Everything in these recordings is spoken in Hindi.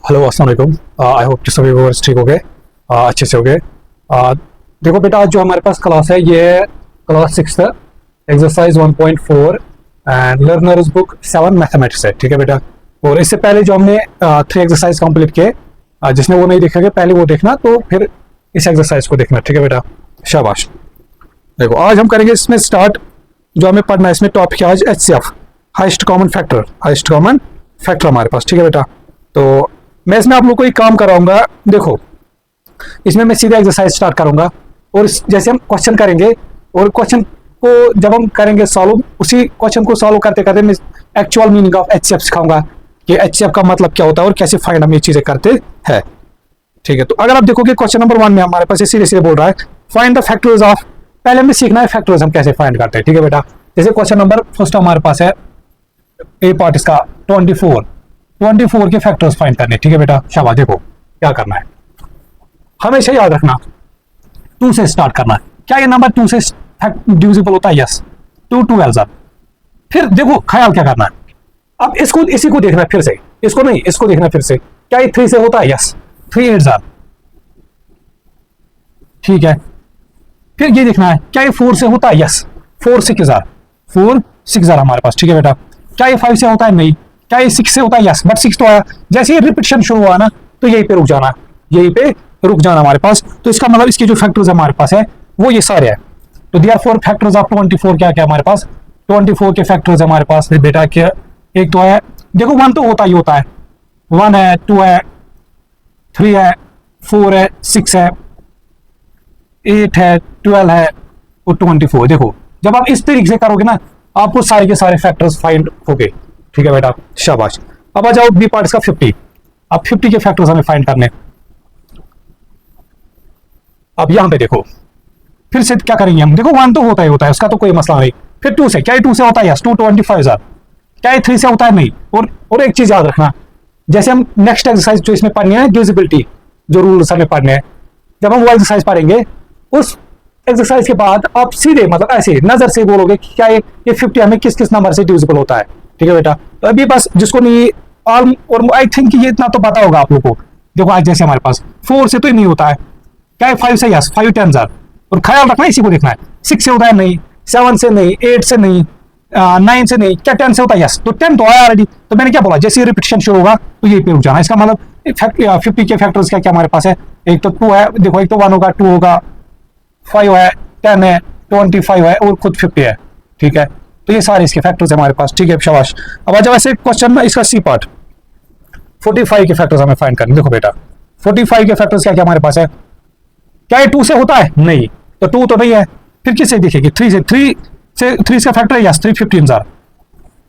हेलो अस्सलाम वालेकुम। आई होप कि सभी व्यूअर्स ठीक हो गए, अच्छे से हो गए। देखो बेटा, आज जो हमारे पास क्लास है ये class 6 exercise 1.4 and learners book 7 mathematics है। ठीक है बेटा, और इससे पहले जो हमने 3 एक्सरसाइज कंप्लीट किए, जिसने वो नहीं देखा पहले वो देखना, तो फिर इस एक्सरसाइज को देखना। ठीक है बेटा, शाबाश। देखो आज हम करेंगे इसमें स्टार्ट, जो हमें पढ़ना है इसमें टॉपिक है आज HCF, highest common factor. Highest common factor हमारे पास। ठीक है बेटा, तो मैं इसमें आप लोग को एक काम कराऊंगा। देखो इसमें मैं सीधा एक्सरसाइज स्टार्ट करूंगा और जैसे हम क्वेश्चन करेंगे और क्वेश्चन को जब हम करेंगे सॉल्व, उसी क्वेश्चन को सॉल्व करते करते मैं एक्चुअल मीनिंग ऑफ HCF सिखाऊंगा कि HCF का मतलब क्या होता है और कैसे फाइंड हम ये चीजें करते हैं। ठीक है, तो अगर आप देखोगे क्वेश्चन नंबर 1 में हमारे पास सीधे सीधे बोल रहा है फाइंड द फैक्टर्स ऑफ। पहले हमें सीखना है फैक्टर्स हम कैसे फाइंड करते हैं। ठीक है बेटा, जैसे क्वेश्चन नंबर फर्स्ट हमारे पास है ए पार्ट इसका 24 के फैक्टर्स फाइंड करने। ठीक है बेटा, शाबाश। देखो क्या करना है, हमेशा याद रखना 2 से स्टार्ट करना है। क्या ये नंबर 2 से डिविजिबल होता है? यस, 2 12 फिर देखो ख्याल क्या करना है, अब इसको इसी को देखना है फिर से, इसको नहीं, इसको देखना है फिर से। क्या ये 3 से होता है? यस, 3 8 ठीक है। फिर ये देखना है क्या ये 4 से होता है? यस, 4 6 हमारे पास। ठीक है बेटा, क्या ये 5 से होता है? नहीं। क्या ये 6 से होता है? यस, बट 6 तो आया। जैसे ही रिपीटिशन शुरू हुआ ना, तो यहीं पे रुक जाना, यहीं पे रुक जाना हमारे पास। तो इसका मतलब इसके जो फैक्टर्स हमारे पास है वो ये सारे हैं। तो देयरफॉर फैक्टर्स ऑफ 24 क्या क्या हमारे पास? 24 के फैक्टर्स हमारे पास बेटा क्या, एक तो है, देखो 1 तो होता ही होता है, 1 है, 2 है, 3 है, 4 है, 6 है, 8 है, 12 है और 24। देखो जब आप इस तरीके से करोगे ना, आपको सारे के सारे फैक्टर्स फाइंड हो गए। ठीक है बेटा, शाबाश। अब आ जाओ बी पार्ट का 50। अब 50 के फैक्टर्स हमें फाइंड करने। अब यहां पे देखो फिर से क्या करेंगे हम, देखो 1 तो होता ही होता है, उसका तो कोई मसला नहीं। फिर 2 से, क्या ये 2 से होता है? यस, 2 25 क्या ये 3 से होता है? नहीं। और एक चीज याद रखना, जैसे हम नेक्स्ट एक्सरसाइज जो इसमें पढ़नी है डिविजिबिलिटी, जो रूल्स हमें पढ़ने हैं, जब हम वो एक्सरसाइज पढ़ेंगे उस एक्सरसाइज के बाद आप सीधे मतलब ऐसे नजर से बोलोगे कि क्या ये 50 हमें किस किस नंबर से डिविजिबल होता है। ठीक है बेटा, तो अभी बस जिसको नहीं ऑल, और आई थिंक ये इतना तो पता होगा आप लोगों को। देखो आज जैसे हमारे पास 4 से तो ही नहीं होता है, क्या है 5 से? यस, 5 10 और ख्याल रखना इसी को देखना है। 6 से होता है? नहीं। 7 से नहीं, 8 से नहीं, 9 से नहीं। क्या 10 से होता है? यस, तो 10 तो आया ऑलरेडी। तो मैंने क्या बोला, जैसे रिपीटिशन शुरू होगा तो यही पे रुक जाना। इसका मतलब 50 के फैक्टर्स क्या क्या हमारे पास है? एक तो 2 है, देखो एक तो 1 होगा, 2 होगा, 5 है, 10 है, 25 है और खुद 50 है। ठीक है, तो ये सारे इसके फैक्टर्स हमारे पास। ठीक है, शाबाश। अब आ जाओ ऐसे क्वेश्चन में इसका सी पार्ट 45 के फैक्टर्स हमें फाइंड करने। देखो बेटा 45 के फैक्टर्स क्या क्या हमारे पास है? क्या ये 2 से होता है? नहीं, तो 2 तो नहीं है। फिर किससे दिखेगी? 3 से। 3 का फैक्टर है? यस, 3 15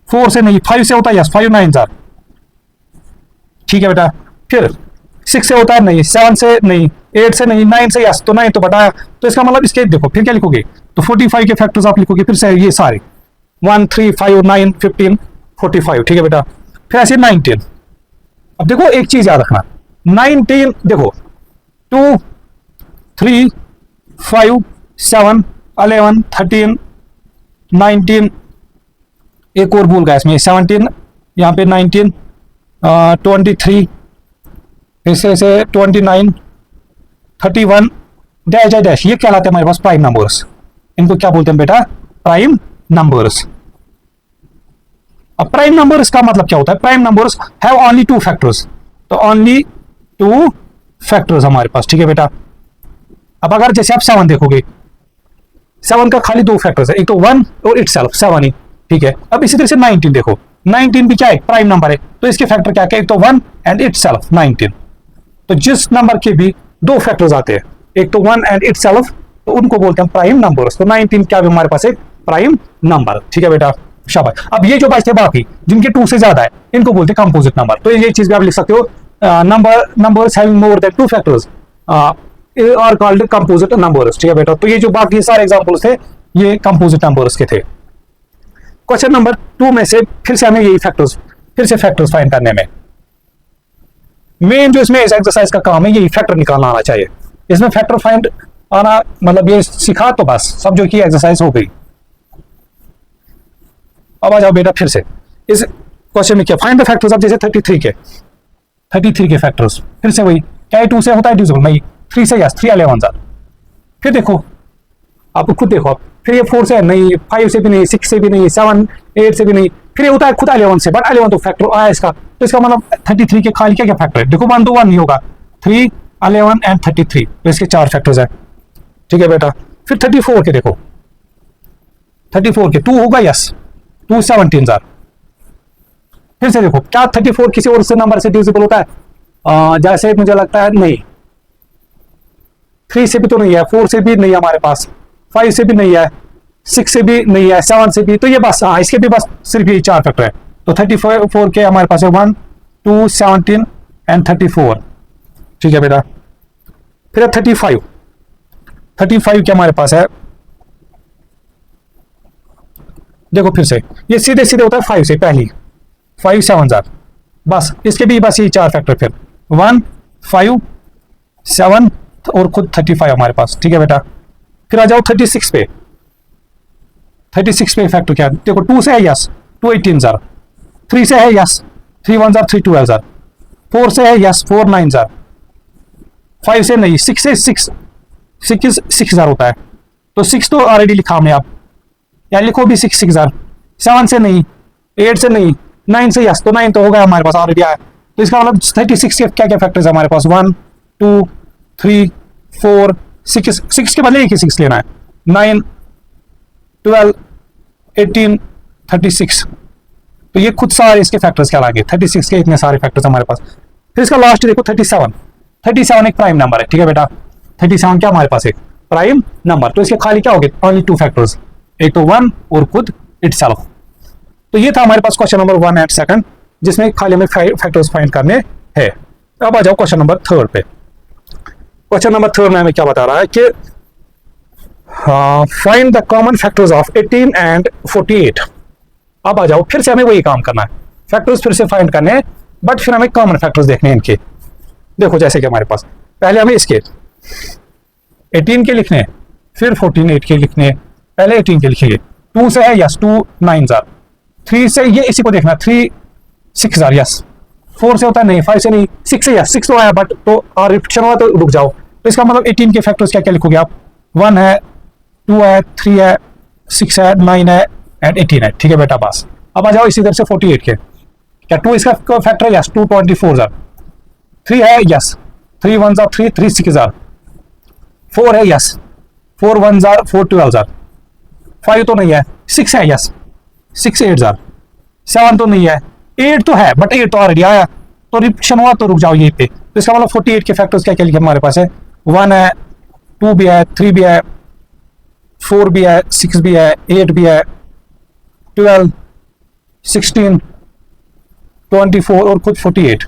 4 से नहीं। 5 से होता है? यस, 5 9 ठीक है बेटा। फिर 6 से होता है? नहीं। 7 से नहीं, 8 से नहीं, 9 से? यस, तो 9 तो बताया। तो इसका मतलब इसके देखो फिर क्या लिखोगे, तो 45 के फैक्टर्स आप लिखोगे फिर से ये सारे 1 3 5 9 15 45। ठीक है बेटा, फिर ऐसे 19। अब देखो एक चीज याद रखना, 19 देखो 2 3 5 7 11 13 19, एक और भूल गया इसमें 17, यहाँ पे 19 23, फिर से 29 31 डैश डैश, ये कहलाते हैं हमारे पास प्राइम नंबर्स। इनको क्या बोलते हैं बेटा? Prime numbers. अब प्राइम नंबर्स का मतलब क्या होता है? Prime numbers have only 2 factors, तो ओनली 2 फैक्टर्स हमारे पास। ठीक है बेटा, अब अगर जैसे आप 7 देखोगे, 7 का खाली 2 फैक्टर्स है, एक तो 1 और इटसेल्फ 7 ही। ठीक है, अब इसी तरह से 19 देखो, 19 भी क्या है? प्राइम नंबर है, तो इसके फैक्टर क्या क्या? एक तो 1 एंड इटसेल्फ 19। तो जिस नंबर के भी 2 फैक्टर्स आते हैं, एक तो 1 एंड इटसेल्फ, तो उनको बोलते हैं प्राइम नंबर्स। तो 19 क्या भी हमारे पास एक प्राइम नंबर। ठीक है बेटा, शाबाश। अब ये जो बचते बाकी जिनके 2 से ज्यादा है, इनको बोलते हैं कंपोजिट नंबर। तो ये चीज भी आप लिख सकते हो, numbers having more than 2 factors are called composite numbers. ठीक है बेटा, तो ये जो बाकी सारे एग्जांपल्स थे ये कंपोजिट नंबर्स के थे। क्वेश्चन नंबर 2 में से फिर से हमें यही फैक्टर्स फाइंड करने में मेन जो इसमें इस एक्सरसाइज का काम है, यही फैक्टर निकालना आना चाहिए। इसमें फैक्टर फाइंड आना मतलब ये सिखा तो बस समझो कि एक्सरसाइज हो गई। अब आ जाओ बेटा फिर से इस क्वेश्चन में क्या फाइंड द फैक्टर्स ऑफ जैसे 33 के 33 के फैक्टर्स, फिर से वही, क्या 2 से होता है डिविजिबल? नहीं। 3 से यस, 3 11 जार। फिर देखो, आप खुद देखो, आप फिर ये 4 से नहीं, 5 से भी नहीं, 6 से भी नहीं, 7 8 से भी नहीं, फिर ये होता है खुद 11 से, बट 11 तो फैक्टर आया इसका, तो इसका मतलब 33 के खाली क्या क्या फैक्टर है? देखो 1 तो 1 नहीं होगा, 3 11 एंड 33, तो इसके 4 फैक्टर्स है। ठीक है बेटा। फिर 34 के देखो, 34 के 2 होगा, यस, 2 17 जार। फिर से देखो, क्या 34 किसी और से नंबर से डिविजिबल होता है? जैसे मुझे लगता है नहीं, 3 से भी तो नहीं है, 4 से भी नहीं है हमारे पास, 5 से भी नहीं है, 6 से भी नहीं है, 7 से भी, तो ये बस हाँ, इसके भी बस सिर्फ ये 4 फैक्टर है। तो 34 के हमारे पास है 1 2 17 एंड 34। ठीक है बेटा। फिर 35 के हमारे पास है, देखो फिर से ये सीधे सीधे होता है 5 से, पहली 5 7 जार, बस इसके भी बस ये 4 फैक्टर, फिर 1 5 7 और खुद 35 हमारे पास। ठीक है बेटा। फिर आ जाओ 36 पे, 36 पे फैक्टर क्या है? देखो 2 से है यस, 2 18 जार, 3 से है यस, 3 1 जार, 3 12 जार, 4 से है यस, 4 9 जार, 5 से नहीं, 6 से 6 जार होता है, तो 6 तो ऑलरेडी लिखा हमने, आप या लिखो भी 6 जार। 7 से नहीं, 8 से नहीं, 9 से यस, तो 9 तो होगा हमारे पास, ऑलरेडी आया, तो इसका मतलब 36 के क्या क्या फैक्टर्स है हमारे पास? 1 2 3 4 6 के बदले एक ही 6 लेना है, 9 12 18 36, तो ये खुद सारे इसके फैक्टर्स क्या लागे? 36 के इतने सारे फैक्टर्स हमारे पास। फिर इसका लास्ट देखो 37 एक प्राइम नंबर है। ठीक है बेटा। 37 क्या हमारे पास है? प्राइम नंबर, तो इसके खाली क्या हो गए? ओनली 2 फैक्टर्स, एक तो 1 और खुद इटसेल्फ। तो ये था हमारे पास क्वेश्चन नंबर 1 एंड 2, जिसमें खाली हमें फैक्टर्स फाइंड करने हैं। अब आ जाओ क्वेश्चन नंबर 3 पे। क्वेश्चन नंबर 3 में हमें क्या बता रहा है कि find the common factors of 18 and 48। अब आ जाओ, फिर से हमें वही काम करना है, फैक्टर्स फिर से फाइंड करने हैं, बट फिर हमें कॉमन फैक्टर्स देखने हैं इनके। देखो जैसे कि हमारे पास पहले हमें इसके 18 के लिखने हैं, फिर 48 के लिखने हैं, पहले 18 के लिखेंगे। 2 से है यस, 2 9 जार, 3 से ये इसी को देखना, 3 6 जार, यस। 4 से होता है नहीं, 5 से नहीं, 6 से यस, 6 तो आया, बट तो और रिपीटेशन हुआ तो रुक जाओ। तो इसका मतलब 18 के फैक्टर्स क्या क्या लिखोगे आप? 1 है, 2 है, 3 है, 6 है, 9 है एंड 18 है। ठीक है बेटा, बस। अब आ जाओ इसी तरह से 48 के, क्या 2 इसका फैक्टर है? यस, 2 24 जार, 3 है यस, 3 1 जार, 3 3 6 जार, 4 है यस, 4 1 जार, 4 12 जार, 5 तो नहीं है, 6 है यस, 6 8 जार, 7 तो नहीं है, 8 तो है, बट 8 तो ऑलरेडी आया, तो रिपीटेशन हुआ तो रुक जाओ यहीं पे। तो इसका मतलब 48 के फैक्टर्स क्या क्या लिखे हमारे पास है? 1 है, 2 भी है, 3 भी है, 4 भी है, 6 भी है, 8 भी है, 12 16 24 और खुद 48।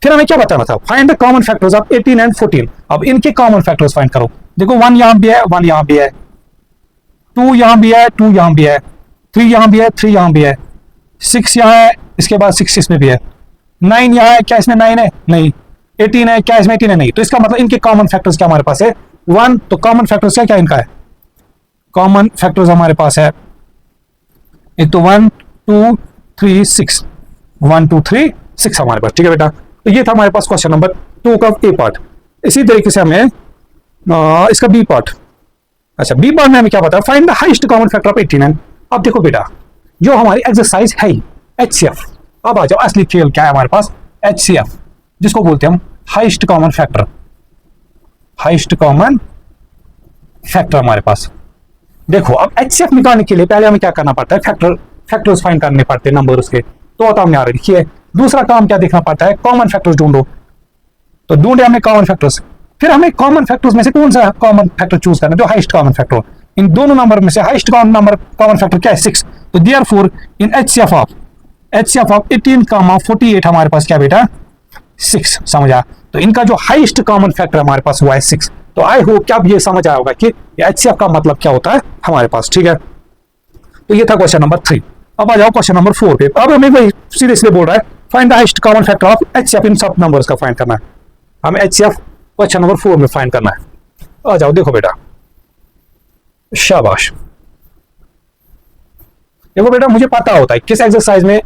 फिर हमें क्या बताना था? Find the common factors of 18 and 14। अब इनके कॉमन फैक्टर्स फाइंड करो। देखो 1 यहां भी है, 1 यहां भी है, 2 यहां भी है, 2 यहां भी है, 3 यहां भी है, 3 यहां भी है, 6 यहां है, इसके बाद 6 इसमें भी है, 9 यहां है, क्या इसमें 9 है? नहीं। 18 है, क्या इसमें 18 है? नहीं। तो इसका मतलब इनके कॉमन फैक्टर्स क्या हमारे पास है? 1। तो कॉमन फैक्टर्स क्या क्या इनका है? कॉमन फैक्टर्स हमारे पास है एक तो 1 2 3 6, 1 2 3 6 हमारे पास। ठीक है बेटा। तो ये था हमारे पास क्वेश्चन नंबर 2 का ए पार्ट। इसी तरीके से हमें इसका बी पार्ट, अच्छा बी पार्ट में हमें क्या बताया? Find the highest common factor of 18 and. अब देखो बेटा, जो हमारी एक्सरसाइज है HCF। अब आ जाओ असली खेल क्या है हमारे पास? HCF, जिसको बोलते हैं हम highest common factor. Highest common factor हमारे पास। देखो अब HCF निकालने के लिए पहले हमें क्या करना पड़ता है? फैक्टर्स फाइंड करने पड़ते हैं नंबर उसके, तो हमने ऑलरेडी किया है। दूसरा काम क्या देखना पड़ता है? कॉमन फैक्टर्स ढूंढो। तो ढूंढे हमने कॉमन फैक्टर्स, फिर हमें कॉमन फैक्टर्स में से कौन सा कॉमन फैक्टर चूज करना है जो हाईएस्ट कॉमन फैक्टर हो। इन दोनों नंबर में से हाईएस्ट कॉमन फैक्टर क्या है? 6। तो देयरफॉर इन HCF ऑफ 18, 48 हमारे पास क्या बेटा? 6। समझा? तो इनका जो हाईएस्ट कॉमन फैक्टर हमारे पास हुआ है 6। तो आई होप कि अब ये समझ आया होगा कि HCF का मतलब क्या होता है हमारे पास। ठीक है, तो ये था क्वेश्चन नंबर 3। अब आ जाओ क्वेश्चन नंबर 4 पे। अब हमें वही सीरियसली बोल रहा है find the highest common factor of HCF। इन सब नंबर्स का फाइंड करना है हमें। HCF क्वेश्चन नंबर 4 में फाइंड करना है। आ जाओ देखो बेटा, शाबाश। देखो बेटा, मुझे पता होता है किस एक्सरसाइज में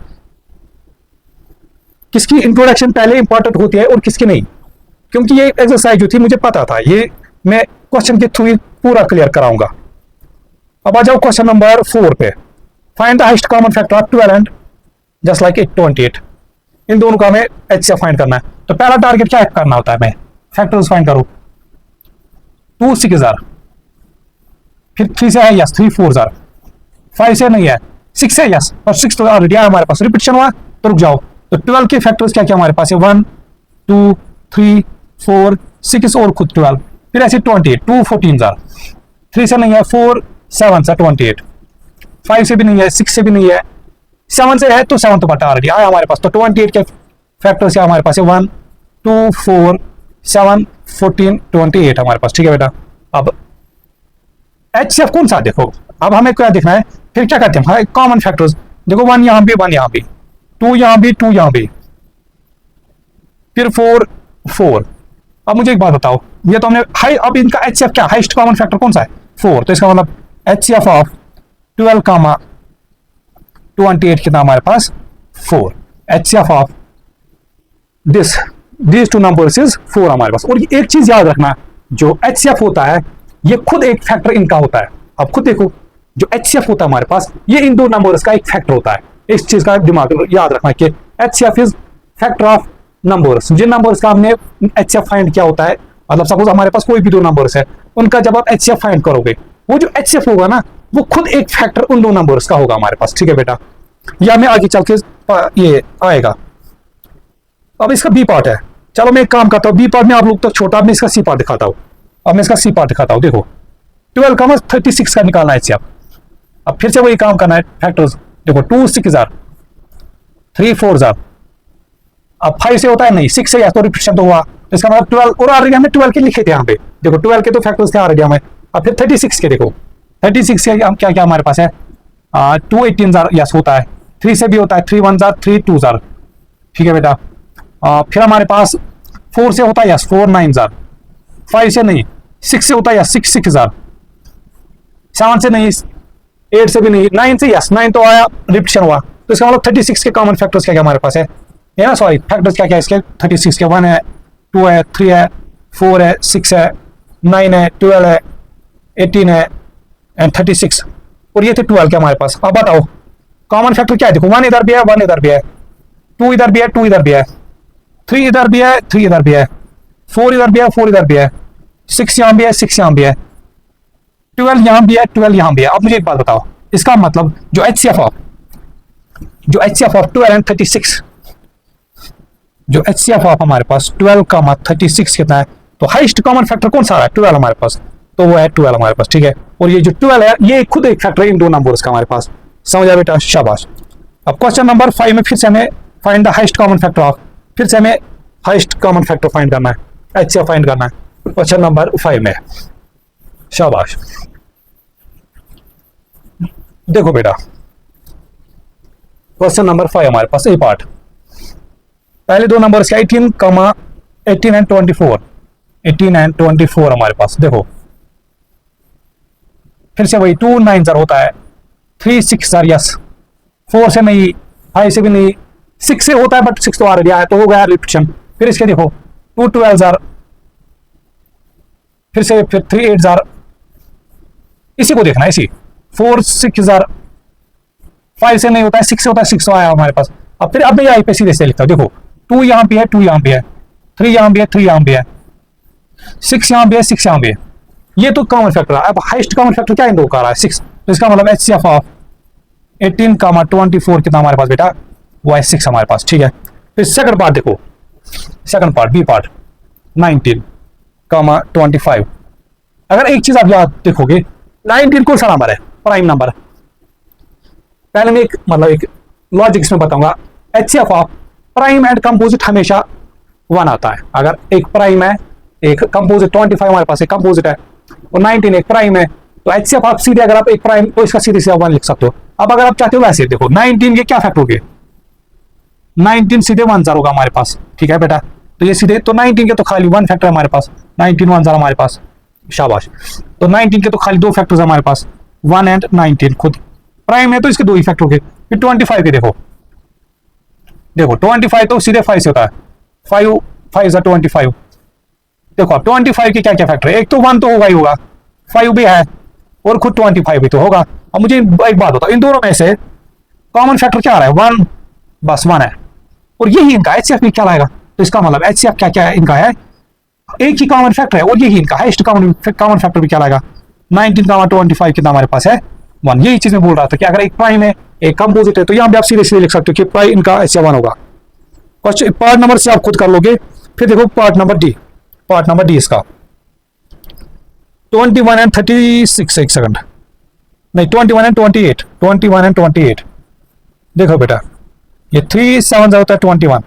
किसकी इंट्रोडक्शन पहले इंपॉर्टेंट होती है और किसकी नहीं, क्योंकि ये एक्सरसाइज जो थी मुझे पता था, ये मैं क्वेश्चन के थ्रू ही पूरा क्लियर कराऊंगा। अब आ जाओ क्वेश्चन नंबर 4 पे। Find the highest common factor of 12 and just like 28। इन दोनों का हमें HCF फाइंड करना है। तो पहला टारगेट क्या करना होता है, मैं फैक्टर्स फाइंड करूं। 2 6 are, फिर 3 से है यस, 3 4 are, 5 से नहीं है, 6 है यस, और 6 तो ऑलरेडी आया हमारे पास, रिपीटिशन हुआ तो रुक जाओ। तो 12 के फैक्टर्स क्या क्या हमारे पास है, 1 2 3 4 6 और खुद 12, फिर ऐसे 28, 2 14 are, 3 से नहीं है, 4 7 से 28, 5 से भी नहीं है, 6 से भी नहीं है, 7 से है तो 7 तो बटा ऑलरेडी आया हमारे पास। तो 28 के फैक्टर्स क्या हमारे पास है, 1 2 4 7 14 28 हमारे पास, ठीक है बेटा। अब HCF कौन सा, देखो अब हमें क्या देखना है, फिर क्या करते हैं कॉमन फैक्टर्स, देखो 1 यहां भी 1 यहां भी, 2 यहां भी 2 यहां भी, फिर 4 4। अब मुझे एक बात बताओ, ये तो हमने हाई, अब इनका HCF क्या, हाईएस्ट कॉमन फैक्टर कौन सा है, 4। तो इसका मतलब HCF ऑफ 12 28 कितना हमारे पास 4, HCF of these two numbers is 4 हमारे पास। और एक चीज याद रखना, जो HCF होता है ये खुद एक फैक्टर इनका होता है। अब खुद देखो, जो HCF होता है हमारे पास, ये इन दो नंबर्स का एक फैक्टर होता है। इस चीज का दिमाग याद रखना कि HCF is factor of numbers. जिन नंबर्स का हमने HCF फाइंड किया होता है, मतलब सपोज हमारे पास कोई भी दो नंबर्स है, उनका जब आप HCF फाइंड करोगे, वो जो HCF होगा ना, वो खुद एक फैक्टर उन दो नंबर्स का होगा हमारे पास, ठीक है बेटा। या हमें आगे चल के ये आएगा। अब इसका बी पार्ट है, चलो मैं एक काम करता हूँ, बी पार्ट में आप लोग तक छोटा, अब मैं इसका सी पार्ट दिखाता हूँ। अब मैं इसका सी पार्ट दिखाता हूँ। देखो 12 का 36 का निकालना है HCF। अब फिर से वही काम करना है, फैक्टर्स देखो 2 6 are, 3 4 are, अब 5 से होता है नहीं, 6 से या तो रिपीटिशन तो हुआ, तो इसका मतलब 12, और ऑलरेडी हमने 12 के लिखे थे यहाँ पे, देखो 12 के तो फैक्टर्स थे ऑलरेडी हमें। अब फिर 36 के देखो, 36 के हम क्या क्या हमारे पास है, 2 18 are यस होता है, 3 से भी होता है, 3 1 are 3 2 are, ठीक है बेटा। फिर हमारे पास 4 से होता है यस, 4 9 are, 5 से नहीं, 6 से होता है यस, 6 6 are, 7 से नहीं, 8 से भी नहीं, 9 से यस, 9 तो आया, रिपीटिशन हुआ। तो इसका मतलब 36 के कॉमन फैक्टर्स क्या क्या हमारे पास है ना, सॉरी फैक्टर्स क्या क्या है इसके, 36 के 1 है, 2 है, 3 है, 4 है, 6 है, 9 है, 12 है, 18 है एंड 36, और ये थे 12 के हमारे पास। अब बताओ कॉमन फैक्टर क्या है, देखो 1 इधर भी है, 1 इधर भी है, 2 इधर भी है, 2 इधर भी है, 3 इधर भी है, 3 इधर भी है, 4 इधर भी है, 4 इधर भी है, 6 यहाँ भी है, 6 यहाँ भी है, 12 यहाँ भी है, 12 यहाँ भी है। अब मुझे एक बात बताओ, इसका मतलब जो HCF ऑफ 12 एंड 36, जो HCF ऑफ हमारे पास 12 का 36 कितना है, तो हाईएस्ट कॉमन फैक्टर कौन सा है, 12 हमारे पास, तो वो है 12 हमारे पास, ठीक है। और ये जो 12 है ये खुद एक फैक्टर है इन दो नंबर्स का हमारे पास, समझा बेटा, शाबाश। अब क्वेश्चन नंबर 5 में फिर से हमें find the highest common factor of, फिर से हमें हाईएस्ट कॉमन फैक्टर फाइंड करना है, HCF फाइंड करना है क्वेश्चन नंबर 5 में, शाबाश। देखो बेटा क्वेश्चन नंबर 5 हमारे पास ए पार्ट, पहले दो नंबर्स 18 एंड 24, 18 एंड 24 हमारे पास। देखो फिर से वही 2 9 are होता है, 3 6 are यस, 4 से नहीं, 5 से भी नहीं, 6 से होता है बट 6 तो आ रहा है तो हो गया रिपीटिशन। फिर इसके देखो 2 12 are, फिर 3 8 are, इसी को देखना है, इसी 4 6 are, 5 से नहीं होता है, 6 से होता है, 6 तो आया हमारे पास। अब फिर अब मैं यहाँ पे सीधे से लिखता हूँ, देखो 2 यहाँ भी है, 2 यहाँ भी है, 3 यहाँ भी है, 3 यहाँ भी है, 6 यहाँ भी है, 6 यहाँ भी है, ये तो कॉमन फैक्टर है। अब हाईएस्ट कॉमन फैक्टर क्या इन दो का रहा है, 6, तो इसका मतलब HCF ऑफ 18 24 कितना हमारे पास बेटा, वो है 6 हमारे पास, ठीक है। फिर सेकंड पार्ट देखो, सेकंड पार्ट बी पार्ट 19 25। अगर एक चीज आप याद देखोगे, 19 कौन सा नंबर है, प्राइम नंबर। पहले मैं एक लॉजिक्स में बताऊंगा, HCF of prime and composite हमेशा 1 आता है। अगर एक प्राइम है, एक कंपोजिट, 25 हमारे पास एक कंपोजिट है और 19 एक प्राइम है, तो HCF आप सीधे अगर आप एक प्राइम तो इसका सीधे से 1 लिख सकते हो। अब अगर आप चाहते हो वैसे देखो 19 के क्या फैक्टर हो गए, 19 सीधे 1 0 होगा हमारे पास, ठीक है बेटा। तो ये सीधे तो 19 के तो खाली 1 फैक्टर हमारे पास, 19 1 0 हमारे पास, शाबाश। तो 19 के तो खाली 2 फैक्टर्स हमारे पास, 1 एंड 19 खुद प्राइम है तो इसके 2 ही फैक्टर हो गए। फिर 25 के देखो, देखो 25 तो सीधे 5 से होता है, 5 5 जा 25। देखो अब 25 के क्या क्या फैक्टर है, एक तो 1 तो होगा ही होगा, 5 भी है और खुद 25 भी तो होगा। अब मुझे एक बात बताओ, इन दोनों में से कॉमन फैक्टर क्या आ रहा है, 1, बस 1 है, और यही इनका एचसीएफ भी क्या लाएगा। तो इसका मतलब एचसीएफ क्या क्या है इनका है, एक ही कॉमन फैक्टर है और यही इनका हाईएस्ट कॉमन फैक्टर भी क्या लाएगा, 19, 25 कितना हमारे पास है 1। यही चीज मैं बोल रहा था कि अगर एक प्राइम है एक कंपोजिट है तो यहाँ भी आप सीधे सीधे लिख सकते हो कि प्राइम इनका एचसीएफ 1 होगा। क्वेश्चन पार्ट नंबर से आप खुद कर लोगे। फिर देखो पार्ट नंबर डी इसका 21 एंड 36, एक सेकंड, नहीं 21 एंड 28, देखो बेटा ये 3 7 होता है 21,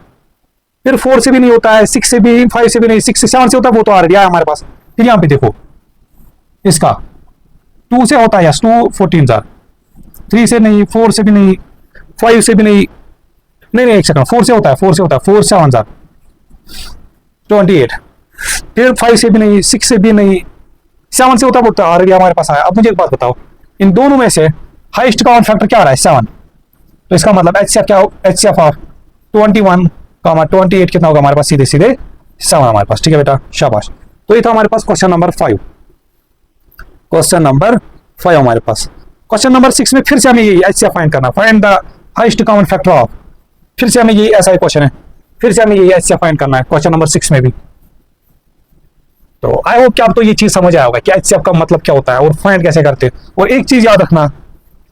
फिर 4 से भी नहीं होता है, 6 से भी, 5 से भी नहीं, 6 से 7 से होता है, वो तो ऑलरेडी आया हमारे पास। फिर यहाँ पे देखो इसका 2 से होता है, यस 2 14,000, 3 से नहीं, 4 से भी नहीं, 5 से भी नहीं, नहीं एक सेकंड, 4 से होता है, 4 7 28, फिर 5 से भी नहीं, 6 से भी नहीं, 7 से होता है, बोलता है ऑलरेडी हमारे पास आया। अब मुझे एक बात बताओ, इन दोनों में से हाईएस्ट कॉमन फैक्टर क्या आ रहा है 7, तो इसका मतलब एचसीएफ क्या हो, एचसीएफ ऑफ 21, 28 कितना होगा हमारे पास, सीधे सीधे 7 हमारे पास। ठीक है बेटा, शाबाश। तो ये था हमारे पास क्वेश्चन नंबर 5, हमारे पास। क्वेश्चन नंबर 6 में फिर से हमें यही एचसीएफ फाइंड करना, find the highest common factor of, फिर से हमें यही ऐसा ही क्वेश्चन है, फिर से हमें यही एचसीएफ फाइंड करना है क्वेश्चन नंबर 6 में भी। तो आई होप कि आपको ये चीज समझ आया होगा कि एचसीएफ का मतलब क्या होता है और फाइंड कैसे करते हैं। और एक चीज याद रखना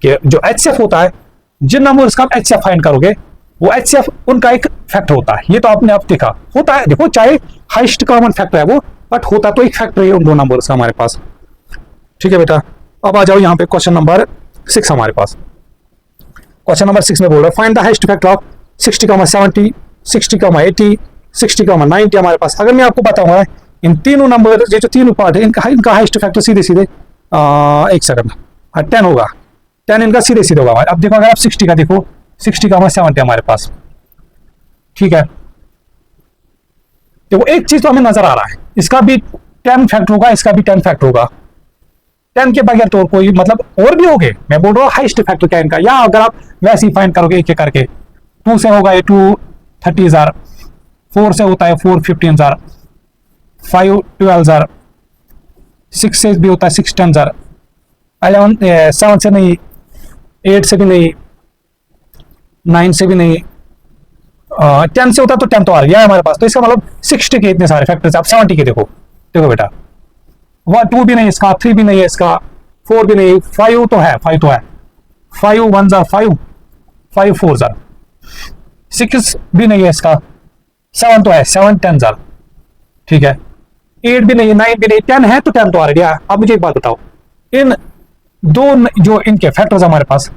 कि जो एचसीएफ होता है, जिन नंबर्स का आप एचसीएफ फाइंड करोगे वो एचसीएफ उनका एक फैक्टर होता है। ये तो आपने अब देखा होता है, देखो चाहे हाईएस्ट कॉमन फैक्टर है वो, बट होता तो एक फैक्टर है उन दो नंबर्स का हमारे पास। ठीक है बेटा, अब आ जाओ यहाँ पे क्वेश्चन नंबर 6 हमारे पास। क्वेश्चन नंबर 6 में बोल रहा है find the highest factor of 60, 70, 60, 80, 60, 90 हमारे पास। अगर मैं आपको बताऊंगा इन तीनों नंबर, जो तीनों पार्ट है इनका हाईएस्ट फैक्टर सीधे सीधे एक सेकंड 10 होगा, 10 इनका सीधे सीधे होगा। अब देखो अगर आप 60 का देखो, 60, 70 हमारे पास। ठीक है, देखो एक चीज तो हमें नजर आ रहा है, इसका भी 10 फैक्टर होगा, इसका भी 10 फैक्टर होगा, 10 के बगैर तो कोई मतलब और भी होंगे। मैं बोल रहा हूँ हाईएस्ट फैक्टर क्या इनका, या अगर आप वैसे ही फाइंड करोगे एक एक करके, 2 से होगा ये 2 30,000, 4 से होता है 4 15,000, 5 12,000, 6 से भी होता है 6 10,000, 11 7 से नहीं, 8 से भी नहीं, 9 से भी नहीं, 10 से होता तो 10 तो आ गया हमारे पास। तो इसका मतलब 60 के इतने सारे फैक्टर्स, आप 70 के देखो, देखो बेटा 2 भी नहीं इसका, 3 भी नहीं है इसका, 4 भी नहीं, 5 तो है, 5 1 जार 5, 5 4 जार, 6 भी नहीं है इसका, 7 तो है, 7 10 जार। ठीक है, 8 भी नहीं है, 9 भी नहीं, 10 है तो 10 तो आ रहा है। अब मुझे एक बात बताओ, इन दो जो इनके फैक्टर्स हमारे पास,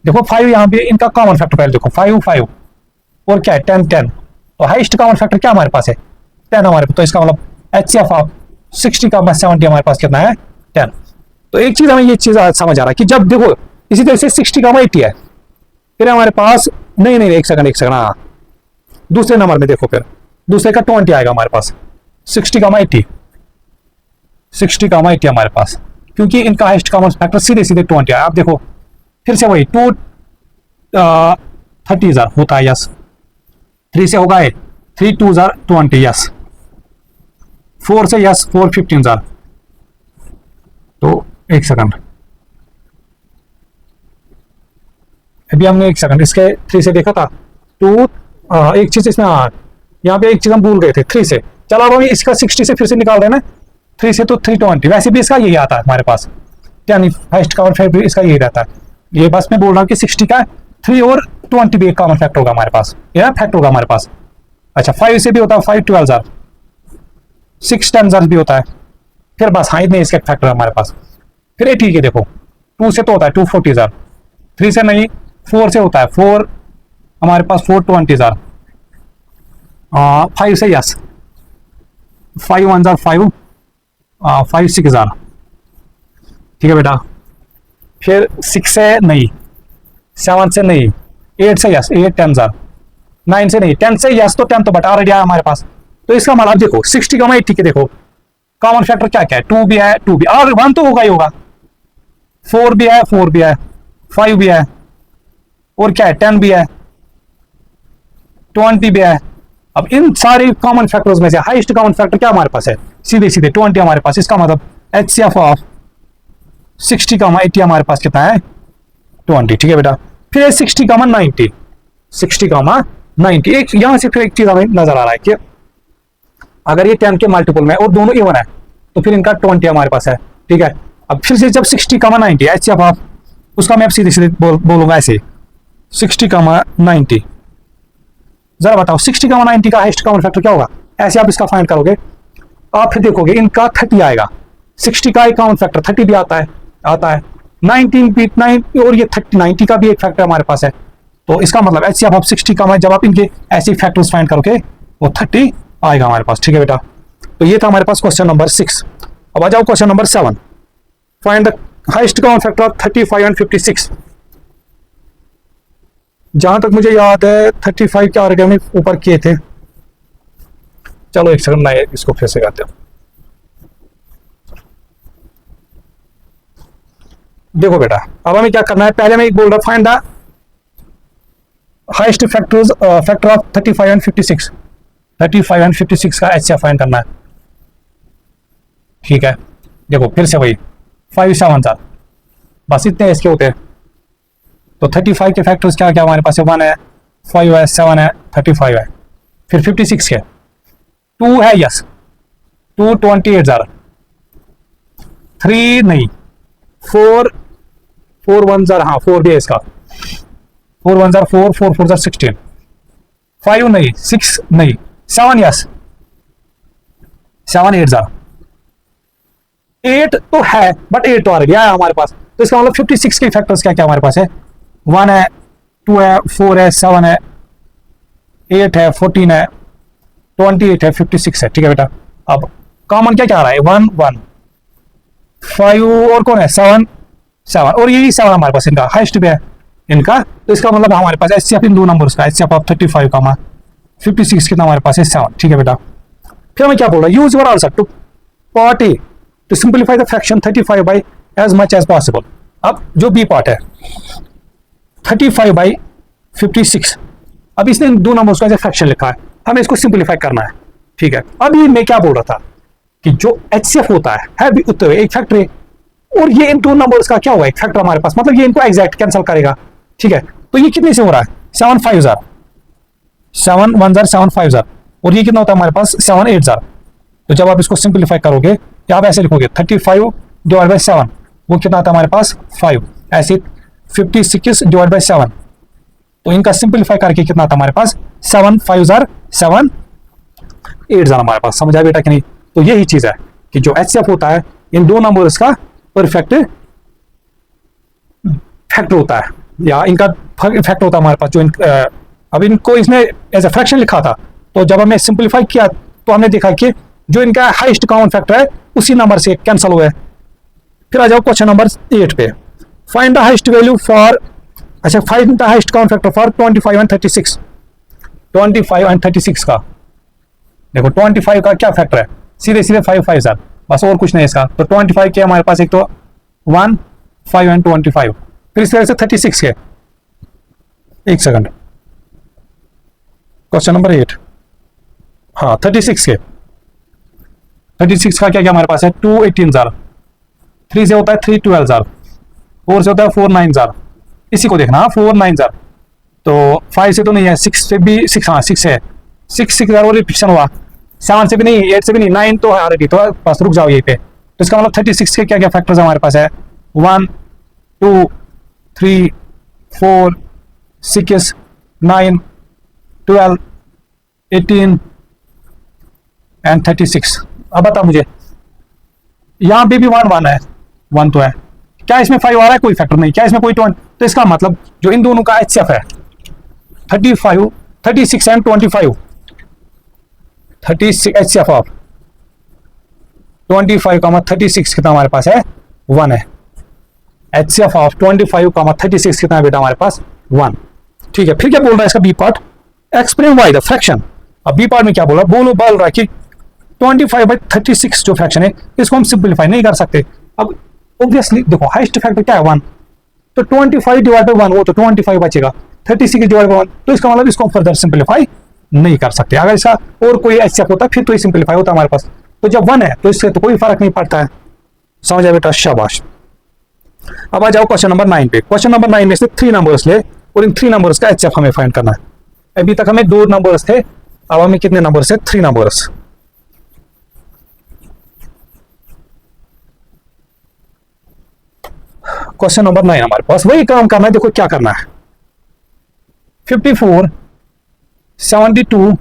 देखो 5 यहाँ पे इनका कॉमन फैक्टर पहले देखो, 5 5 और क्या है 10 10, तो हाईएस्ट कॉमन फैक्टर क्या हमारे पास है 10 हमारे पास। तो इसका मतलब एचसीएफ ऑफ 60, 70 हमारे पास कितना है 10। तो एक चीज हमें ये चीज समझ आ रहा है कि जब देखो इसी तरह से 60, 80 है, फिर हमारे पास नहीं एक सेकंड हाँ, दूसरे नंबर में देखो, फिर दूसरे का 20 आएगा हमारे पास, 60, 80, 60, 80 हमारे पास, क्योंकि इनका हाईएस्ट कॉमन फैक्टर सीधे सीधे 20 है। आप देखो फिर से वही 2 30,000 होता है, यस 3 से होगा 3 2 20, यस 4 से यस 4 15,000। तो एक सेकंड, अभी हमने एक सेकंड इसके 3 से देखा था, 2 एक चीज इसमें यहाँ पे एक चीज हम भूल गए थे 3 से। चलो अब हम इसका 60 से फिर से निकाल रहे हैं ना, 3 से तो 320, वैसे भी इसका यही आता है हमारे पास, यानी हाईएस्ट कॉमन फैक्टर इसका यही रहता है। ये बस मैं बोल रहा हूँ कि 60 का 3 और 20 भी एक कॉमन फैक्टर होगा हमारे पास, ये फैक्टर होगा हमारे पास। अच्छा 5 से भी होता है 5 12,000, 6 10,000 भी होता है, फिर बस हाँ इतने इसके फैक्टर है हमारे पास। फिर 80 के देखो, 2 से तो होता है 2 40,000, 3 से नहीं, 4 से होता है 4 हमारे पास 4 20,000, 5 से यस 5 1 5, 5 6,000। ठीक है बेटा, फिर 6 से नहीं, 7 से नहीं, 8 से यस 8 10,000, 9 से नहीं, 10 से यस तो 10 तो बट ऑलरेडी आया हमारे पास। तो इसका मतलब देखो 60, 80 के देखो कॉमन फैक्टर क्या क्या है, 2 भी है, 2 भी और 1 तो होगा ही होगा, 4 भी है, 5 भी है, और क्या है 10 भी है, 20 भी है। अब इन सारे कॉमन फैक्टर्स में से हाईएस्ट कॉमन फैक्टर क्या हमारे पास है, सीधे सीधे 20 हमारे पास। इसका मतलब HCF ऑफ 60 का 80 हमारे पास कितना है 20, ठीक है बेटा। फिर 60 का 90, 60 का 90। एक यहां से फिर एक चीज हमें नजर आ रहा है कि अगर ये 10 के मल्टीपल में और दोनों इवन है तो फिर इनका 20 हमारे पास है, ठीक है। अब फिर से जब 60 का 90 HCF ऑफ उसका मैं अब सीधे सीधे बोलूंगा ऐसे 60 का 90। जरा बताओ 60 का 90 का हाईएस्ट कॉमन फैक्टर क्या होगा, ऐसे आप इसका फाइंड करोगे, आप फिर देखोगे इनका 30 आएगा। 60 का एक कॉमन फैक्टर 30 भी आता है 19 भी 9 और ये 90 का भी एक फैक्टर हमारे पास है। तो इसका मतलब HCF ऑफ 60 का जब आप इनके ऐसे फैक्टर्स फाइंड करोगे वो 30 आएगा हमारे पास, ठीक है बेटा। तो ये था हमारे पास क्वेश्चन नंबर 6। अब आ जाओ question number 7। Find the highest common factor of 35 and 56। जहां तक मुझे याद है 35 के आगे हमने ऊपर किए थे। चलो एक सेकंड मैं इसको फिर से करते हैं। देखो बेटा अब हमें क्या करना है, पहले मैं एक बोल रहा find the highest factor of 35 and 56। 35 and 56 का HCF फाइंड करना है, ठीक है। देखो फिर से वही 5 7 4 बस इतने इसके होते हैं। तो 35 के फैक्टर्स क्या क्या हमारे पास है, 1 है 5 है 7 है 35 है। फिर 56 के 2 है, यस 2 28 जार 3 नहीं 4 4 1 जार, हाँ 4 भी है इसका 4 1 जार 4 4 4 जार 16। 5 नहीं 6 नहीं 7, यस 7 8 जार 8 तो है बट 8 तो ऑलरेडी आया हमारे पास। तो इसका मतलब 56 के फैक्टर्स क्या क्या हमारे पास है, 1 है 2 है 4 है 7 है 8 है 14 है 28 है 56 है, ठीक है बेटा। अब कॉमन क्या क्या आ रहा है, 1 1 5 और कौन है 7 7 और यही 7 हमारे पास इनका हाईएस्ट भी है इनका। तो इसका मतलब हमारे पास HCF इन दो नंबर्स का HCF ऑफ 35 का 56 कितना हमारे पास है 7, ठीक है बेटा। फिर हमें क्या बोल रहा है, use your answer to part A to simplify the fraction 35 by as much as possible. अब जो बी पार्ट है 35 बाई 56, अब इसने दो नंबर्स का फ्रैक्शन लिखा है, हमें इसको सिंप्लीफाई करना है, ठीक है। अभी मैं क्या बोल रहा था कि जो HCF होता है भी उतने हुए एक फैक्टर है और ये इन दो नंबर्स का क्या हुआ एक फैक्टर हमारे पास, मतलब ये इनको एग्जैक्ट कैंसिल करेगा, ठीक है। तो ये कितने से हो रहा है 7 5 जार 7 1 जार 7 5 जार और ये कितना होता है हमारे पास 7 8 जार। तो जब आप इसको सिंप्लीफाई करोगे या आप ऐसे लिखोगे 35 डिवाइड बाई 7 वो कितना आता है हमारे पास 5, ऐसे 56 डिवाइड बाई 7 तो इनका सिंप्लीफाई करके कितना आता है हमारे पास 7 5 जार 7 8 जार हमारे पास। समझ आया बेटा कि नहीं। तो यही चीज है कि जो HCF होता है इन दो नंबर्स का परफेक्ट फैक्टर होता है या इनका फैक्टर होता है हमारे पास जो अब इनको इसने एज ए फ्रैक्शन लिखा था तो जब हमने सिंप्लीफाई किया तो हमने देखा कि जो इनका हाईएस्ट कॉमन फैक्टर है उसी नंबर से कैंसिल हुआ है। फिर आ जाओ क्वेश्चन नंबर 8 पे। Find the highest value for, अच्छा find the highest common factor for 25 and 36। 25 and 36 का देखो 25 का क्या फैक्टर है, सीधे सीधे 5 5 जार बस और कुछ नहीं इसका। तो 25 के हमारे पास एक तो 1 5 एंड 25, फिर इस तरह से 36 के, एक सेकंड क्वेश्चन नंबर 8, हाँ 36 के 36 का क्या क्या हमारे पास है 2 18 जार, 3 से होता है 3 12 जार, 4 से होता है 4 9 जार, इसी को देखना 4 9 जार। तो 5 से तो नहीं है, 6 से भी 6, हाँ 6 है 6 6 जार और रिपीशन हुआ, 7 से भी नहीं 8 से भी नहीं 9 तो है ऑलरेडी, तो बस रुक जाओ यहीं पे। तो इसका मतलब 36 के क्या क्या फैक्टर्स हमारे पास है 1 2 3 4 6 9 12 18 एंड 36। अब बता मुझे यहां पे भी 1 1 है, 1 तो है, क्या इसमें 5 आ रहा है, कोई फैक्टर नहीं, क्या इसमें कोई 20, तो इसका मतलब जो इन दोनों का HCF है 35 36 एंड 25, 36 HCF ऑफ 25 का 36 कितना हमारे पास है 1 है, HCF ऑफ 25 का 36 कितना है बेटा हमारे पास 1, ठीक है। फिर क्या बोल रहा है इसका B part, explain why the fraction. अब बी पार्ट में क्या बोला, बोल रहा है कि 25 बाई 36 जो फ्रैक्शन है इसको हम सिंप्लीफाई नहीं कर सकते। अब ऑब्वियसली देखो हाईएस्ट फैक्टर क्या है 1, तो 25 डिवाइड बाई 1 वो तो 25 बचेगा, 36 डिवाइड बाई 1 तो इसका मतलब इसको फर्दर सिंप्लीफाई नहीं कर सकते। अगर इसका और कोई एचसीएफ होता फिर तो ये सिंपलीफाई होता हमारे पास। तो जब 1 है तो इससे तो कोई फर्क नहीं पड़ता है। समझ आया बेटा, शाबाश। अब आ जाओ क्वेश्चन नंबर 9 पे। क्वेश्चन नंबर 9 में से 3 नंबर्स ले और इन 3 नंबर्स का एचसीएफ हमें फाइंड करना है। अभी तक हमें 2 नंबर्स थे, अब हमें कितने नंबर्स है? 3 नंबर्स। क्वेश्चन नंबर 9 हमारे पास वही काम करना है। देखो क्या करना है, 54, 72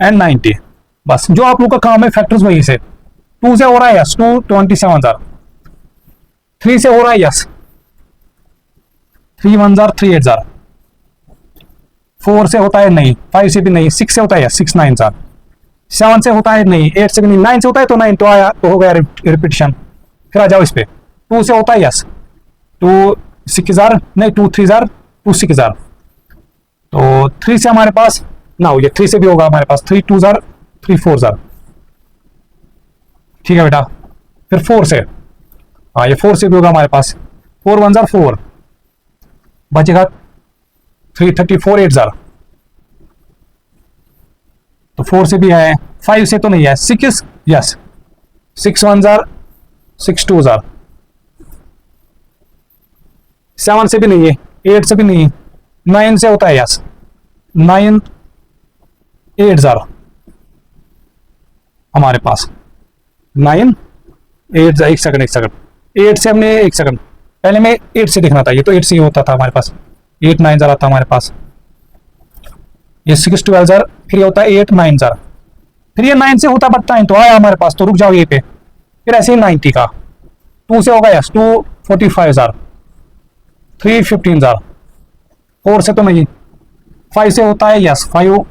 एंड 90। बस जो आप लोग का काम है फैक्टर्स वही से। 2 से हो रहा है यस, 2 27 जार। 3 से हो रहा है यस, 3 1 जार 3 8 जार। 4 से होता है नहीं, 5 से भी नहीं, 6 से होता है यस, 6 9 जार। 7 से होता है नहीं, 8 से भी नहीं, 9 से होता है तो 9 तो आया, तो हो गया रिपीटिशन। फिर आ जाओ इस पे, 2 से होता है यस, 2 6 जार नहीं, 2 3 जार 2 6 जार। तो 3 से हमारे पास ना हो, ये 3 से भी होगा हमारे पास, 3 2 जार 3 4 जार। ठीक है बेटा। फिर 4 से, हाँ ये 4 से भी होगा हमारे पास, 4 1 जार 4, बचेगा 3 34 8 जार। तो 4 से भी है, 5 से तो नहीं है, 6 यस, 6 1 जार 6 2 जार। 7 से भी नहीं है, 8 से भी नहीं है, 9 से होता है यस, 9 8 जार हमारे पास, 9 8 जार। एक सेकंड 8 से हमने, एक सेकंड पहले में 8 से देखना था, ये तो 8 से ही होता था हमारे पास, 8 9 जार आता हमारे पास। ये 6 12 जार, फिर ये होता है 8 9 जार, फिर ये 9 से होता बट 9 तो आया हमारे पास, तो रुक जाओ ये पे। फिर ऐसे ही 90 का 2 से होगा यस, 2 45 जार, 3 15 जार। 4 से तो नहीं, 5 से होता है यस, 5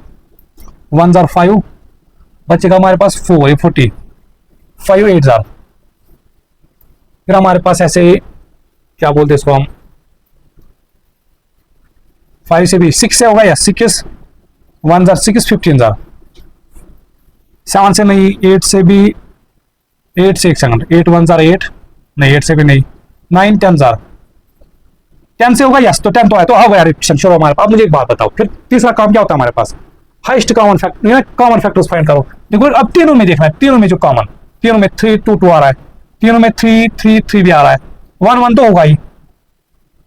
1 जार 5, बचेगा हमारे पास 4 ये 40, 5 8 जार। फिर हमारे पास ऐसे क्या बोलते इसको हम, 5 से भी 6 से होगा यस, 6 1 जार 6 15 जार। 7 से नहीं, 8 से भी, 8 से एक सेकंड, 8 1 जार 8 नहीं, 8 से भी नहीं, 9 10 जार। 10 से होगा यस, तो 10 तो है, तो हो गया रिपीटिशन शुरू हमारे पास। अब मुझे एक बात बताओ, फिर तीसरा काम क्या होता है हमारे पास? Highest common factor, common factors find करो। देखो अब तीनों में देखना है, तीनों में जो कॉमन, तीनों में 3 2 2 आ रहा है, तीनों में 3 3 3 भी आ रहा है, 1 1 तो होगा ही।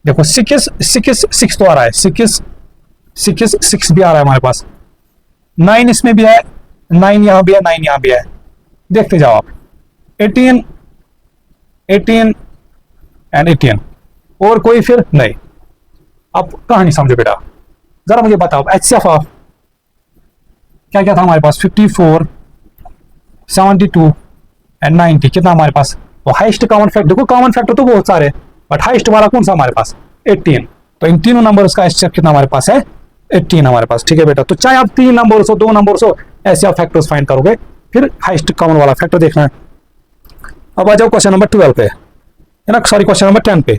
देखो 6 6 6 तो आ रहा है, 6 6 6 भी आ रहा है हमारे पास, 9 इसमें भी है, 9 यहाँ भी है, 9 यहाँ भी है। देखते जाओ आप, 18 18 एंड 18, और कोई फिर नहीं। अब कहानी समझो बेटा, जरा मुझे बताओ एचसीएफ ऑफ क्या क्या था हमारे पास? 54 72 एंड 90 कितना हमारे पास? तो हाईएस्ट कॉमन फैक्टर, देखो कॉमन फैक्टर तो बहुत सारे, बट हाईएस्ट वाला कौन सा हमारे पास? 18। तो इन तीनों नंबर्स का एचसीएफ कितना हमारे पास है? 18 हमारे पास। ठीक है बेटा, तो चाहे आप 3 नंबर्स हो 2 नंबर्स हो, ऐसे आप फैक्टर्स फाइंड करोगे, फिर हाईएस्ट कॉमन वाला फैक्टर देखना है। अब आ जाओ क्वेश्चन नंबर 12 पे, है ना, सॉरी क्वेश्चन नंबर 10 पे।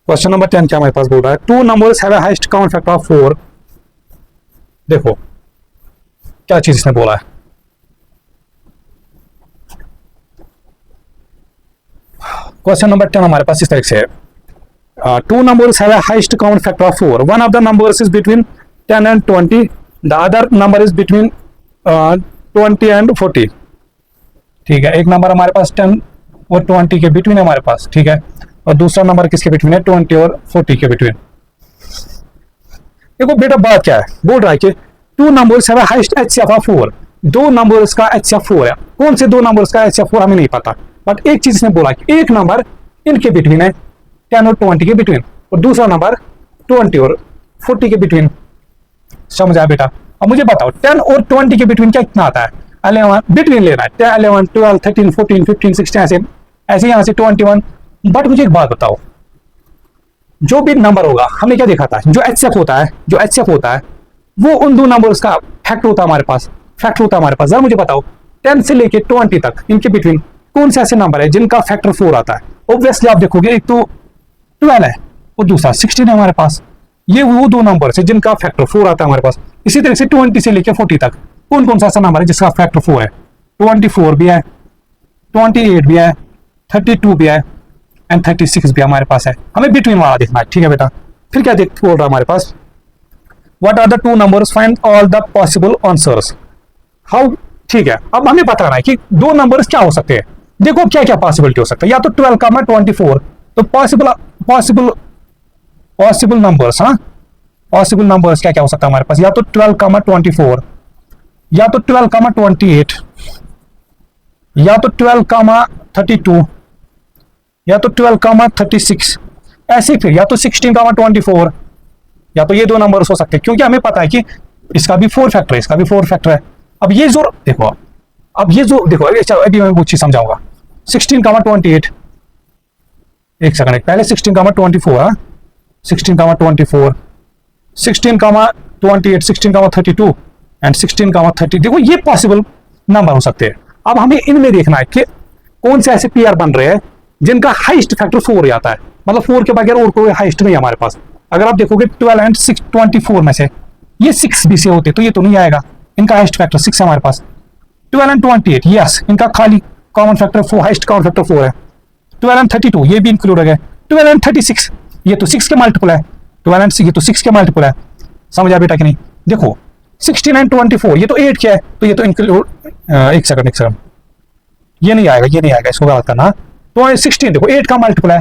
क्वेश्चन नंबर 10 क्या हमारे पास बोल रहा है? 2 numbers have a highest common factor of 4। देखो क्या चीज इसने बोला है, क्वेश्चन नंबर 10 हमारे पास इस तरह से है, 2 numbers have a highest common factor of 4. One of the numbers is between 10 and 20. The other number is between 20 and 40. ठीक है, एक नंबर हमारे पास 10 और 20 के बिटवीन है हमारे पास, ठीक है, और दूसरा नंबर किसके बिटवीन है? 20 और 40 के बिटवीन। देखो बेटा बात क्या है, बोल रहा है कि 2 numbers have a highest HCF of 4. 2 numbers का HCF 4 है। कौन से 2 numbers का HCF 4 हमें नहीं पता, बट एक चीज इसने बोला कि एक नंबर इनके बिटवीन है, 10 और 20 के बिटवीन, और दूसरा नंबर 20 और 40 के बिटवीन। समझ आया बेटा? अब मुझे बताओ 10 और 20 के बिटवीन क्या कितना आता है? 11 बिटवीन लेना है, 10 11 12 13 14 15 16 ऐसे ऐसे यहाँ से 21। बट मुझे एक बात बताओ, जो भी नंबर होगा, हमने क्या देखा था, जो एचसीएफ होता है, जो एचसीएफ होता है वो उन 2 नंबर्स का फैक्टर होता है हमारे पास, फैक्टर होता है हमारे पास। जरा मुझे बताओ 10 से लेके 20 तक इनके बिटवीन कौन से ऐसे नंबर है जिनका फैक्टर 4 आता है? ऑब्वियसली आप देखोगे एक तो 12 है और दूसरा 16 है हमारे पास। ये वो 2 नंबर है जिनका फैक्टर 4 आता है हमारे पास। इसी तरह से 20 से लेके 40 तक कौन कौन सा ऐसा नंबर है जिसका फैक्टर 4 है? 24 भी है, 28 भी है, 32 भी है एंड 36 भी हमारे पास है। हमें बिटवीन वाला देखना है, ठीक है बेटा? फिर क्या बोल रहा है हमारे पास? What are the two numbers, find all the possible answers. How, ठीक है, अब हमें बताना है कि दो नंबर्स क्या हो सकते हैं। देखो क्या क्या पॉसिबिलिटी हो सकता है, या तो 12 का 24, तो पॉसिबल पॉसिबल पॉसिबल नंबर्स, हाँ पॉसिबल नंबर्स क्या क्या हो सकता है हमारे पास, या तो 12 का 24, या तो 12 का 28, या तो 12 का 32, या तो 12 का 36, ऐसे फिर या तो 16 का 24, या तो ये दो नंबर्स हो सकते हैं, क्योंकि हमें पता है कि इसका भी 4 फैक्टर है, इसका भी 4 फैक्टर है। अब ये जो देखो, अब ये जो देखो, अभी मैं वो चीज समझाऊंगा। 16 का 28, एक सेकंड, पहले 16 का 24 है, 16 का 24, 16 का 28, 16 का 32 एंड 16 का 30। देखो ये पॉसिबल नंबर हो सकते हैं। अब हमें इनमें देखना है कि कौन से ऐसे पेयर बन रहे हैं जिनका हाईएस्ट फैक्टर 4 आता है, मतलब 4 के बगैर और कोई हाईएस्ट नहीं है हमारे पास। अगर आप देखोगे 12 एंड 6 24 में से ये 6 भी से होते तो ये तो नहीं आएगा, इनका हाईएस्ट फैक्टर 6 है हमारे पास। 12 एंड 28, यस, इनका खाली common factor 4, highest common factor 4 है। 12 एंड 32 ये भी इंक्लूड हो गए। 12 एंड 36 ये तो 6 के मल्टीपल है। 12 एंड 6 ये तो 6 के मल्टीपल है, समझ आ बेटा कि नहीं। देखो 16 एंड 24 ये तो 8 के है, तो ये तो इंक्लूड, एक सेकंड, ये नहीं आएगा, ये नहीं आएगा, इसको गलत करना। तो 16 देखो 8 का मल्टीपल है,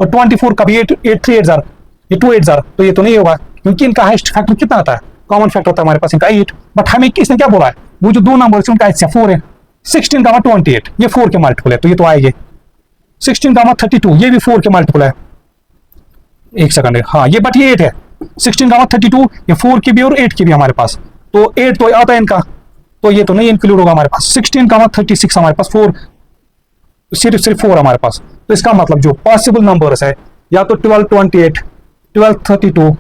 और 24 का भी 8, 8 3 8 ये 2 8, तो ये तो नहीं होगा, क्योंकि इनका हाईएस्ट फैक्टर कितना आता है, कॉमन फैक्टर होता है हमारे पास इनका 8। बट हमें किसने क्या बोला है, वो जो दो नंबर उनका 4 है। 16 का 28 ये 4 के मल्टीपल है, तो ये तो आएगी। 16 का 32 ये भी 4 के मल्टीपल है, एक सेकंड, हाँ ये, बट ये 8 है। 16 का 32 ये 4 की भी और 8 की भी हमारे पास, तो 8 तो आता है इनका, तो ये तो नहीं इंक्लूड होगा हमारे पास। 16 का 36 हमारे पास 4, सिर्फ 4 हमारे पास। तो इसका मतलब जो पॉसिबल नंबर्स है, या तो 12 28, 12 32,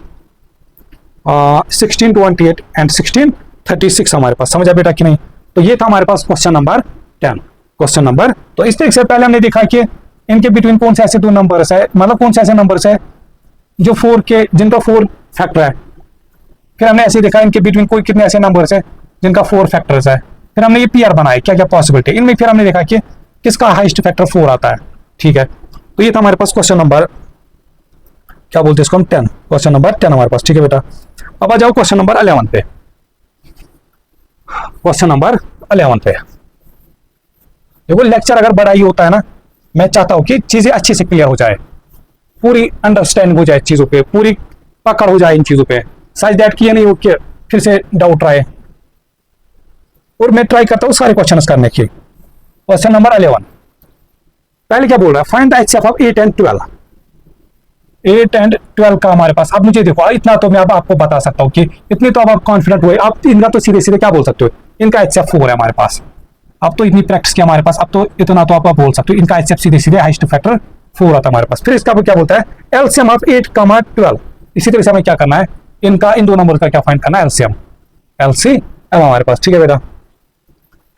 16 28 एंड 16 36 हमारे पास, समझा बेटा कि नहीं। तो ये था हमारे पास क्वेश्चन नंबर 10। क्वेश्चन नंबर, तो इस तरीके से पहले हमने देखा कि इनके बिटवीन कौन से ऐसे दो नंबर्स है, मतलब कौन से ऐसे नंबर्स है जो 4 के, जिनका 4 फैक्टर है। फिर हमने ऐसे देखा इनके बिटवीन कोई कितने ऐसे नंबर्स है जिनका 4 फैक्टर्स है। फिर हमने ये पीआर बनाए, क्या क्या पॉसिबिलिटी इनमें। फिर हमने देखा कि किसका हाईएस्ट फैक्टर 4 आता है, ठीक है। तो ये था हमारे पास क्वेश्चन नंबर, क्या बोलते हैं इसको हम, 10। क्वेश्चन नंबर 10 हमारे पास, ठीक है बेटा। अब आ जाओ क्वेश्चन नंबर 11 पे। क्वेश्चन नंबर 11 पे देखो, लेक्चर अगर बड़ा ही होता है ना, मैं चाहता हूं कि चीजें अच्छे से क्लियर हो जाए, पूरी अंडरस्टैंडिंग हो जाए चीजों पे, पूरी पकड़ हो जाए इन चीजों पे, सच दैट कि ये नहीं हो कि फिर से डाउट आए। और मैं ट्राई करता हूं सारे क्वेश्चन करने की। क्वेश्चन नंबर 11 पहले क्या बोल रहा है, find the HCF of 8 and 12। 8 and 12 का हमारे पास, अब मुझे देखो इतना तो मैं अब आपको बता सकता हूँ कि इतने तो अब आप कॉन्फिडेंट हुए, आप इनका तो सीधे सीधे क्या बोल सकते हो, इनका एचसीएफ 4 है हमारे पास। अब तो इतनी प्रैक्टिस किया हमारे पास, अब तो इतना तो आप बोल सकते हो इनका एचसीएफ सीधे सीधे हाईएस्ट फैक्टर 4 आता है हमारे पास। फिर इसका क्या बोलता है, एलसीएम ऑफ 8, 12। इसी तरह से हमें क्या करना है, इनका इन दो नंबर का क्या फाइंड करना है, एलसीएम। एलसीएम हमारे पास, ठीक है बेटा।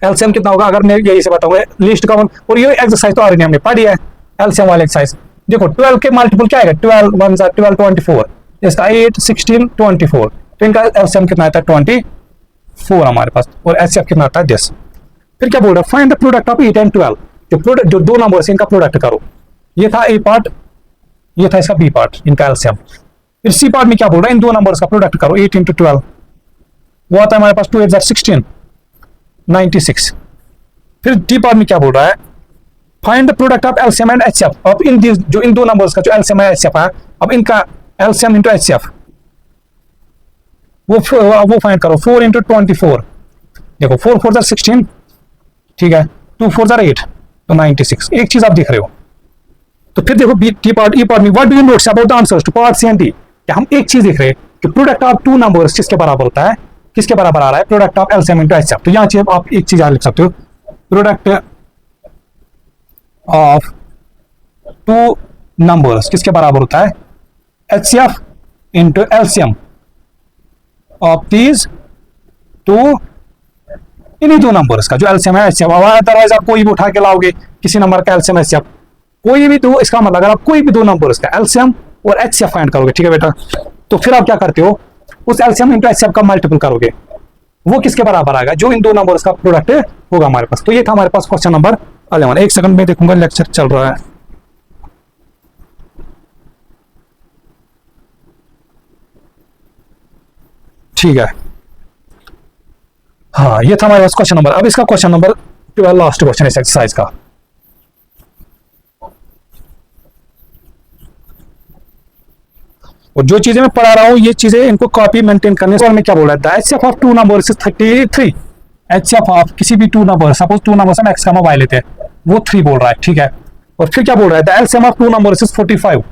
एलसीएम कितना होगा, अगर मैं यही से बताऊंगा लीस्ट कॉमन, और ये एक्सरसाइज तो ऑलरेडी हमने पढ़ी है, एलसीएम वाली एक्सरसाइज। देखो 12 के मल्टीपल क्या आएगा, 12 1 12 24, इसका 8 16 24, तो इनका एलसीएम कितना आता है 24 हमारे पास, और एचसीएफ कितना आता है 10। फिर क्या बोल रहा है, find the product of 8 and 12। जो दो नंबर है इनका प्रोडक्ट करो। ये था ए पार्ट, ये था इसका बी पार्ट, इनका एलसीएम। फिर सी पार्ट में क्या बोल रहा है, इन दो नंबर्स का प्रोडक्ट करो, 8 into 12, वो आता है हमारे पास 2 8 16 96। फिर डी पार्ट में क्या बोल रहा है, find the product of LCM and HCF. अब इन जो इन दो नंबर्स का जो एलसीएम है एचसीएफ है, अब इनका एलसीएम इंटू एचसीएफ वो फाइंड करो, 4 into 24। देखो 4 4 16, ठीक है, 2 4 8, तो 96। एक चीज आप देख रहे हो। तो फिर देखो डी पार्ट ई पार्ट में, what do you notes about the answers to part C and D. हम एक चीज देख रहे हैं कि प्रोडक्ट ऑफ टू नंबर्स किसके बराबर होता है, किसके बराबर आ रहा है, product of LCM into HCF. तो यहाँ आप एक चीज लिख सकते हो, प्रोडक्ट ऑफ टू नंबर्स किसके बराबर होता है, HCF into LCM of these two, इन्हीं दो नंबर्स का जो एलसीएम है एचसीएफ। अदरवाइज आप कोई भी उठा के लाओगे किसी नंबर का एलसीएम एचसीएफ, कोई भी दो, इसका मतलब अगर आप कोई भी दो नंबर्स का एलसीएम और एचसीएफ फाइंड करोगे, ठीक है बेटा, तो फिर आप क्या करते हो, उस एलसीएम इंटू एचसीएफ का मल्टीपल करोगे, वो किसके बराबर आएगा, जो इन दो नंबर्स का प्रोडक्ट होगा हमारे पास। तो ये था हमारे पास क्वेश्चन नंबर 11। एक सेकंड में देखूंगा, लेक्चर चल रहा है। ठीक है। हाँ, ये था हमारे पास क्वेश्चन नंबर। अब इसका क्वेश्चन नंबर 12 लास्ट क्वेश्चन इस एक्सरसाइज का। और जो चीजें मैं पढ़ा रहा हूँ ये चीजें इनको कॉपी मेंटेन करने से। में क्या बोल रहा है, the HCF of two numbers is 33। HCF of किसी भी two number, suppose two numbers हम एक्स का वाई लेते हैं, वो 3 बोल रहा है, ठीक है। और फिर क्या बोल रहा है, the LCM of two numbers is 45।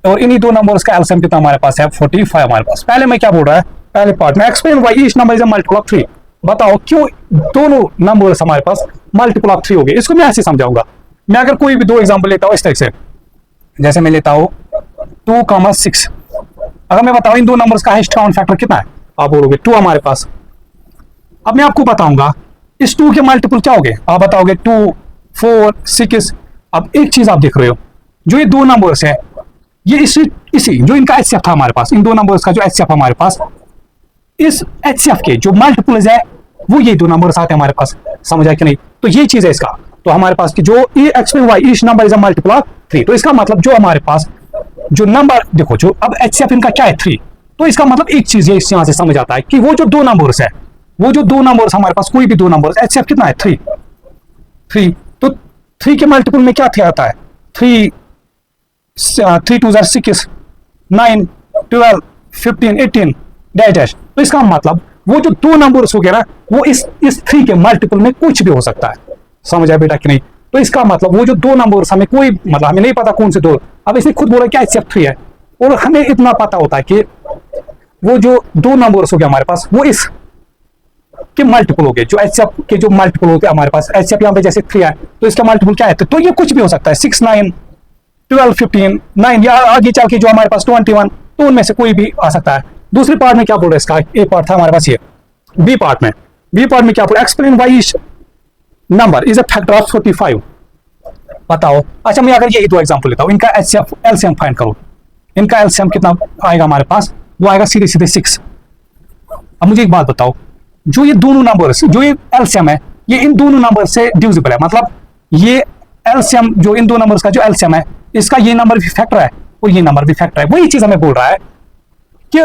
और इन्हीं दो नंबर्स का एलसीएम कितना हमारे पास है, 45 हमारे पास। पहले में क्या बोल रहा है, पहले पार्ट में explain why each number is a multiple of 3। बताओ क्यों दोनों नंबर्स हमारे पास मल्टीपल ऑफ 3 हो गए। इसको मैं ऐसे समझाऊंगा। मैं अगर कोई भी दो एग्जांपल लेता हूं इस तरह से, जैसे मैं लेता हूं 2,6। अगर मैं बताऊं इन दो नंबर्स का हाईएस्ट कॉमन फैक्टर कितना है, आप बोलोगे 2 हमारे पास। अब मैं आपको बताऊंगा इस 2 के मल्टीपल क्या हो गए, आप बताओगे 2, 4, 6। अब एक चीज आप देख रहे हो, जो ये दो नंबर्स है, ये इसी जो इनका एचसीएफ था हमारे पास, इन दो नंबर्स का जो एचसीएफ हमारे पास, इस एचसीएफ के जो मल्टीपल्स है वो ये दो नंबर्स आते हैं हमारे पास। समझ आया कि नहीं? तो ये चीज है इसका। तो हमारे पास की जो explain why each number is a multiple of 3, तो इसका मतलब जो हमारे पास जो नंबर देखो, जो अब एचसीएफ इनका क्या है 3, तो इसका मतलब एक चीज ये यहां से समझ आता है कि वो जो दो नंबर्स है, वो जो दो नंबर्स हमारे पास, कोई भी दो नंबर्स, एचसीएफ कितना है 3। तो 3 के मल्टीपल में क्या आता है, 3 2 6, 9, 12, 15, 18 डैश। तो इसका मतलब वो जो दो नंबर्स हो गया ना, वो इस 3 के मल्टीपल में कुछ भी हो सकता है। समझ आया बेटा कि नहीं? तो इसका मतलब वो जो दो नंबर्स हमें कोई मतलब हमें नहीं पता कौन से दो, अब इसने खुद बोला क्या एचसीएफ 3 है, और हमें इतना पता होता है कि वो जो दो नंबर्स हो गए हमारे पास, वो इस के मल्टीपल हो गए, जो एचसीएफ के जो मल्टीपल होते हैं हमारे पास। एचसीएफ यहाँ पे जैसे 3 है, तो इसका मल्टीपल क्या है, तो ये कुछ भी हो सकता है, 6, 9, 12, 15, 9, या आगे चल के जो हमारे पास 21, तो उनमें से कोई भी आ सकता है। दूसरी पार्ट में क्या बोल रहे हैं, इसका ए पार्ट था हमारे पास, ये बी पार्ट में क्या बोल रहे हैं, explain why each number is a factor of 45। बताओ। अच्छा, मैं अगर ये दो एग्जांपल लेता हूं, इनका एचसीएफ एलसीएम फाइंड करो। इनका एलसीएम कितना आएगा हमारे पास, वो आएगा सीधे सीधे 6। अब मुझे एक बात बताओ, जो ये दोनों नंबर्स, जो ये एलसीएम है, ये इन दोनों नंबर से डिविजिबल है। मतलब ये एलसीएम जो इन दो नंबर्स का जो एलसीएम है, इसका ये नंबर भी फैक्टर है और ये नंबर भी फैक्टर है। वही चीज हमें बोल रहा है कि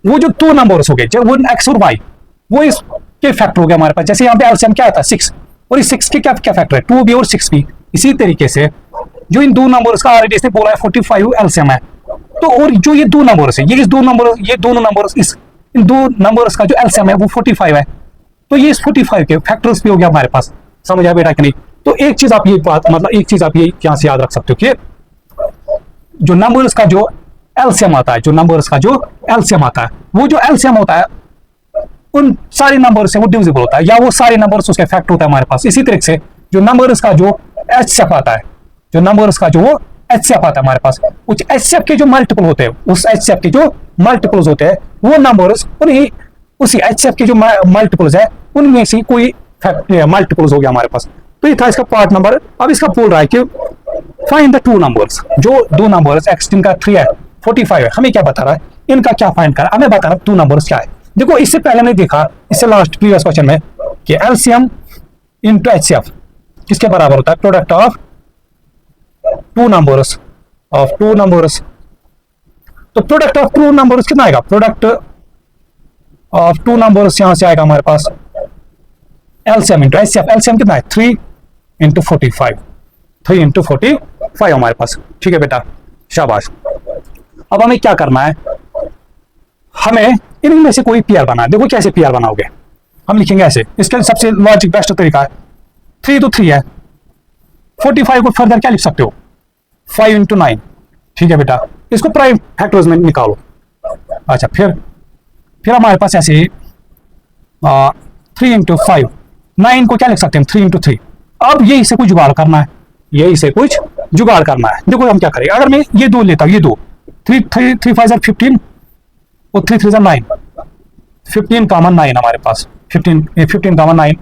वो जो दो नंबर्स हो गए, जब वो एक्स और वाई, वो इसके फैक्टर हो गया हमारे पास। जैसे यहाँ पे एलसीएम क्या था 6, और इस 6 के क्या क्या फैक्टर है, 2 भी और 6 भी। इसी तरीके से जो इन दो नंबर्स का ऑलरेडी इसने बोला है 45 एलसीएम है, तो और जो ये दो नंबर्स है, ये दोनों नंबर्स इन दो नंबर्स का जो एलसीएम है वो 45 है, तो ये इस 45 के फैक्टर्स भी हो गया हमारे पास। समझ आया बेटा कि नहीं? तो एक चीज आप ये बात, मतलब एक चीज आप ये यहां से याद रख सकते हो कि जो नंबर्स का जो एलसीएम आता है, जो नंबर्स का जो एलसीएम आता है, वो जो एलसीएम होता है उन सारे नंबर से वो डिविजिबल होता है, या वो सारे नंबर्स उसके फैक्टर होता है हमारे पास। इसी तरीके से जो नंबर्स का जो एचसीएफ आता है, जो नंबर्स का जो वो एचसीएफ आता है हमारे पास, उस एचसीएफ के जो मल्टीपल होते हैं, उस एचसीएफ के जो मल्टीपल्स होते हैं, वो नंबर्स उन्हीं उसी एचसीएफ के जो मल्टीपल्स है, उनमें से कोई मल्टीपल्स हो गया हमारे पास। तो ये था इसका पार्ट नंबर। अब इसका बोल रहा है कि फाइंड द टू नंबर्स, जो दो नंबर्स एक्स जिनका 3 है, 45 है, हमें क्या बता रहा है, इनका क्या फाइंड कर, हमें बता रहा है टू नंबर्स क्या है। देखो, इससे पहले हमने देखा, इससे लास्ट प्रीवियस क्वेश्चन में, कि एलसीएम इनटू एचसीएफ किसके बराबर होता है, प्रोडक्ट ऑफ टू नंबर्स तो प्रोडक्ट ऑफ टू नंबर्स कितना आएगा, प्रोडक्ट ऑफ टू नंबर्स यहां से आएगा हमारे पास एलसीएम इंटू एचसीएफ। एलसीएम कितना है 3 इंटू 45, 3 इंटू 45 हमारे पास। ठीक है बेटा, शाबाश। अब हमें क्या करना है, हमें इनमें से कोई पीआर बनाना है। देखो कैसे पीआर बनाओगे, हम लिखेंगे ऐसे। इसका सबसे लॉजिक बेस्ट तरीका है, 3 तो 3 है, 45 को फर्दर क्या लिख सकते हो, 5 इंटू 9। ठीक है बेटा, इसको प्राइम फैक्टर्स में निकालो। अच्छा, फिर हमारे पास ऐसे 3 इंटू 5, 9 को क्या लिख सकते हैं, 3 इंटू 3। अब यही से कुछ जुगाड़ करना है, देखो हम क्या करेंगे, अगर मैं ये दो लेता हूं, ये दो 3 5 15 और 3 3 9, 15 कॉमन 9 हमारे पास, 15 कॉमन 9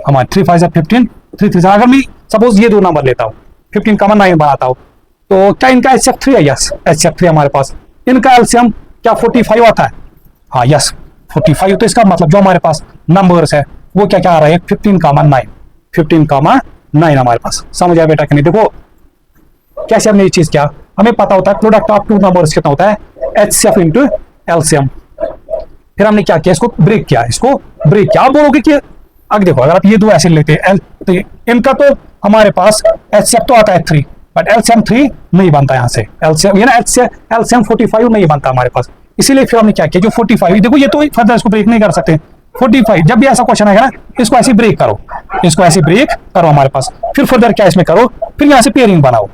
हमारे 3 5 15, 3 3। अगर मैं सपोज ये दो नंबर लेता हूँ, 15 कॉमन 9 बनाता हूँ, तो क्या इनका एचसीएफ 3 है? यस, एचसीएफ 3 हमारे पास। इनका एलसीएम क्या 45 आता है? हाँ यस, 45। तो इसका मतलब जो हमारे पास नंबर्स है वो क्या क्या आ रहा है, 15 कॉमन 9, 15 कॉमन 9 हमारे पास। समझ आया बेटा कि नहीं? देखो कैसे हमने ये चीज क्या, हमें पता होता है प्रोडक्ट ऑफ टू नंबर्स कितना होता है, एचसीएफ इंटू एलसीएम। फिर हमने क्या किया, इसको ब्रेक किया, इसको ब्रेक किया। आप बोलोगे कि अगर देखो, अगर आप ये दो ऐसे लेते हैं तो इनका तो हमारे पास एचसीएफ तो आता है 3, बट एलसीएम 3 नहीं बनता यहाँ से, एलसीएम ये ना एलसीएम 45 नहीं बनता हमारे पास। इसीलिए फिर हमने क्या किया, जो 45 देखो, ये तो फर्दर इसको ब्रेक नहीं कर सकते। 45 जब भी ऐसा क्वेश्चन आएगा ना, इसको ऐसे ब्रेक करो, इसको ऐसे ब्रेक करो हमारे पास, फिर फर्दर क्या इसमें करो, फिर यहाँ से पेयरिंग बनाओ,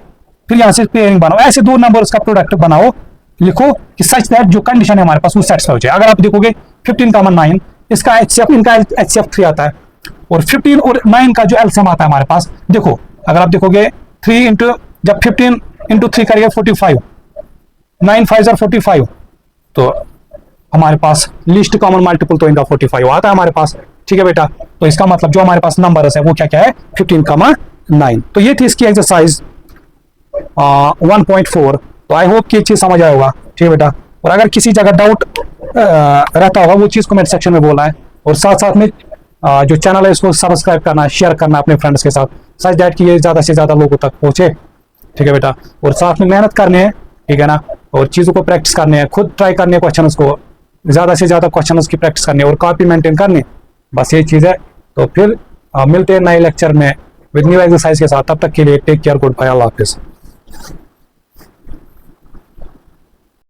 फिर यहाँ से पेयरिंग बनाओ, ऐसे दो नंबर्स का प्रोडक्ट बनाओ, लिखो कि सच दैट जो कंडीशन है हमारे पास वो सेटिस्फाई हो जाए। अगर आप देखोगे 15 का 9, इसका एचसीएफ, इनका एचसीएफ 3 आता है, और 15 और 9 का जो एलसीएम आता है हमारे पास, देखो अगर आप देखोगे 3 इंटू, जब 15 इंटू 3 करिए 45, 9 5 45, तो हमारे पास लिस्ट कॉमन मल्टीपल तो इनका 45 आता है हमारे पास। ठीक है बेटा, तो इसका मतलब जो हमारे पास नंबर है वो क्या क्या है, 15, 9। तो ये थी इसकी एक्सरसाइज 1.4। तो आई होप कि ये चीज समझ आया होगा। ठीक है बेटा, और अगर किसी जगह डाउट रहता होगा वो चीज कमेंट सेक्शन में बोलना है, और साथ साथ में जो चैनल है इसको सब्सक्राइब करना, शेयर करना अपने फ्रेंड्स के साथ, सच दैट कि ये ज्यादा से ज्यादा लोगों तक पहुंचे। ठीक है बेटा, और साथ में मेहनत करनी है, ठीक है ना, और चीजों को प्रैक्टिस करनी है, खुद ट्राई करनी है क्वेश्चन को, ज्यादा से ज्यादा क्वेश्चन की प्रैक्टिस करनी है और कॉपी मेंटेन करनी, बस ये चीज है। तो फिर मिलते हैं नए लेक्चर में विद न्यू एक्सरसाइज के साथ। तब तक के लिए टेक केयर, गुड बाय, अल्लाह हाफिज।